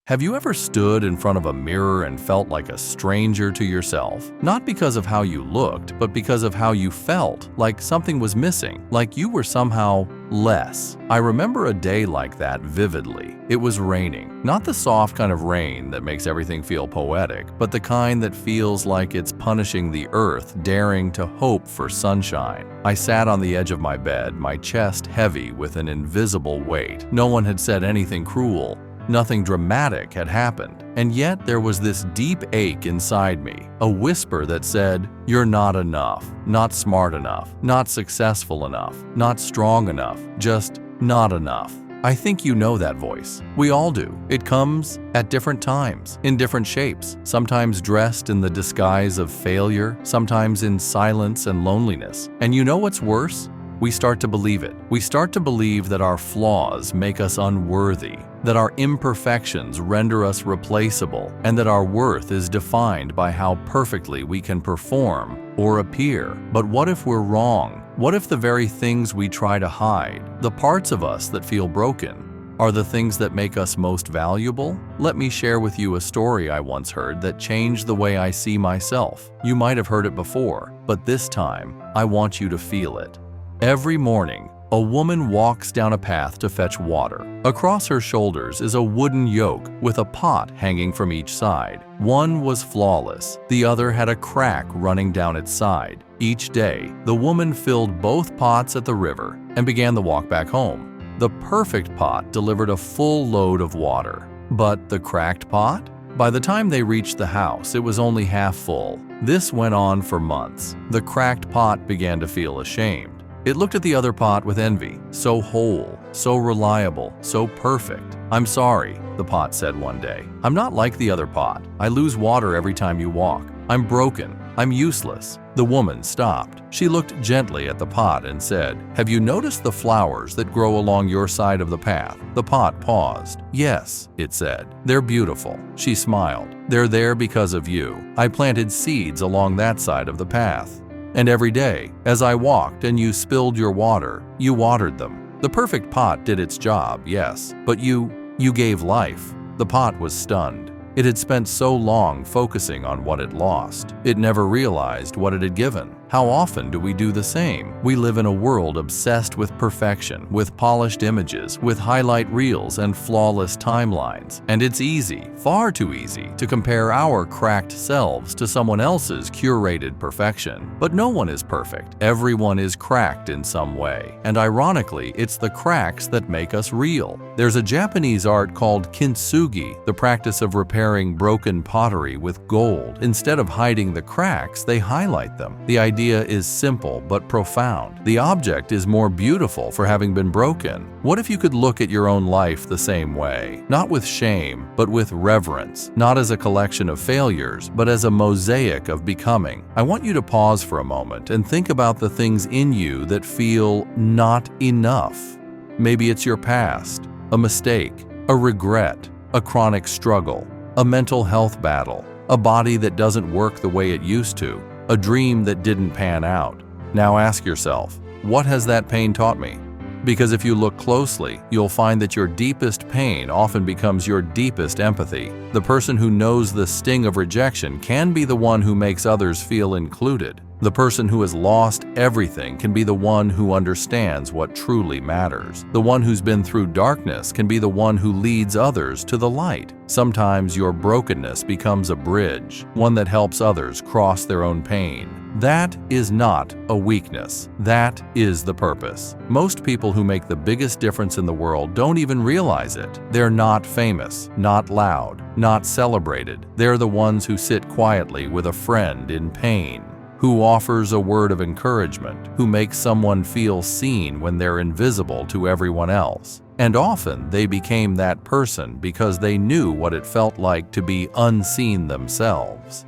Have you ever stood in front of a mirror and felt like a stranger to yourself? Not because of how you looked, but because of how you felt, like something was missing, like you were somehow less. I remember a day like that vividly. It was raining. Not the soft kind of rain that makes everything feel poetic, but the kind that feels like it's punishing the earth, daring to hope for sunshine. I sat on the edge of my bed, my chest heavy with an invisible weight. No one had said anything cruel. Nothing dramatic had happened, and yet there was this deep ache inside me, a whisper that said, "You're not enough, not smart enough, not successful enough, not strong enough, just not enough." I think you know that voice. We all do. It comes at different times, in different shapes, sometimes dressed in the disguise of failure, sometimes in silence and loneliness. And you know what's worse? We start to believe it. We start to believe that our flaws make us unworthy, that our imperfections render us replaceable, and that our worth is defined by how perfectly we can perform or appear. But what if we're wrong? What if the very things we try to hide, the parts of us that feel broken, are the things that make us most valuable? Let me share with you a story I once heard that changed the way I see myself. You might have heard it before, but this time, I want you to feel it. Every morning, a woman walks down a path to fetch water. Across her shoulders is a wooden yoke with a pot hanging from each side. One was flawless, the other had a crack running down its side. Each day, the woman filled both pots at the river and began the walk back home. The perfect pot delivered a full load of water. But the cracked pot? By the time they reached the house, it was only half full. This went on for months. The cracked pot began to feel ashamed. It looked at the other pot with envy. So whole, so reliable, so perfect. "I'm sorry," the pot said one day. "I'm not like the other pot. I lose water every time you walk. I'm broken. I'm useless." The woman stopped. She looked gently at the pot and said, "Have you noticed the flowers that grow along your side of the path?" The pot paused. "Yes," it said. "They're beautiful." She smiled. "They're there because of you. I planted seeds along that side of the path. And every day, as I walked and you spilled your water, you watered them. The perfect pot did its job, yes, but you gave life." The pot was stunned. It had spent so long focusing on what it lost. It never realized what it had given. How often do we do the same? We live in a world obsessed with perfection, with polished images, with highlight reels and flawless timelines. And it's easy, far too easy, to compare our cracked selves to someone else's curated perfection. But no one is perfect. Everyone is cracked in some way. And ironically, it's the cracks that make us real. There's a Japanese art called kintsugi, the practice of repairing broken pottery with gold. Instead of hiding the cracks, they highlight them. The idea is simple but profound. The object is more beautiful for having been broken. What if you could look at your own life the same way? Not with shame, but with reverence. Not as a collection of failures, but as a mosaic of becoming. I want you to pause for a moment and think about the things in you that feel not enough. Maybe it's your past, a mistake, a regret, a chronic struggle, a mental health battle, a body that doesn't work the way it used to, a dream that didn't pan out. Now ask yourself, what has that pain taught me? Because if you look closely, you'll find that your deepest pain often becomes your deepest empathy. The person who knows the sting of rejection can be the one who makes others feel included. The person who has lost everything can be the one who understands what truly matters. The one who's been through darkness can be the one who leads others to the light. Sometimes your brokenness becomes a bridge, one that helps others cross their own pain. That is not a weakness. That is the purpose. Most people who make the biggest difference in the world don't even realize it. They're not famous, not loud, not celebrated. They're the ones who sit quietly with a friend in pain, who offers a word of encouragement, who makes someone feel seen when they're invisible to everyone else. And often they became that person because they knew what it felt like to be unseen themselves.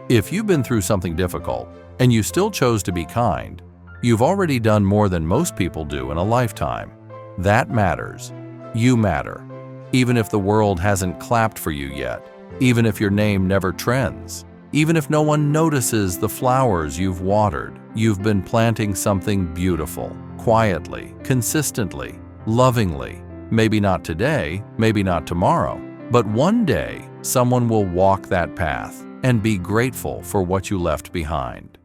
If you've been through something difficult and you still chose to be kind, you've already done more than most people do in a lifetime. That matters. You matter. Even if the world hasn't clapped for you yet, even if your name never trends, even if no one notices the flowers you've watered, you've been planting something beautiful, quietly, consistently, lovingly. Maybe not today, maybe not tomorrow, But one day, someone will walk that path and be grateful for what you left behind.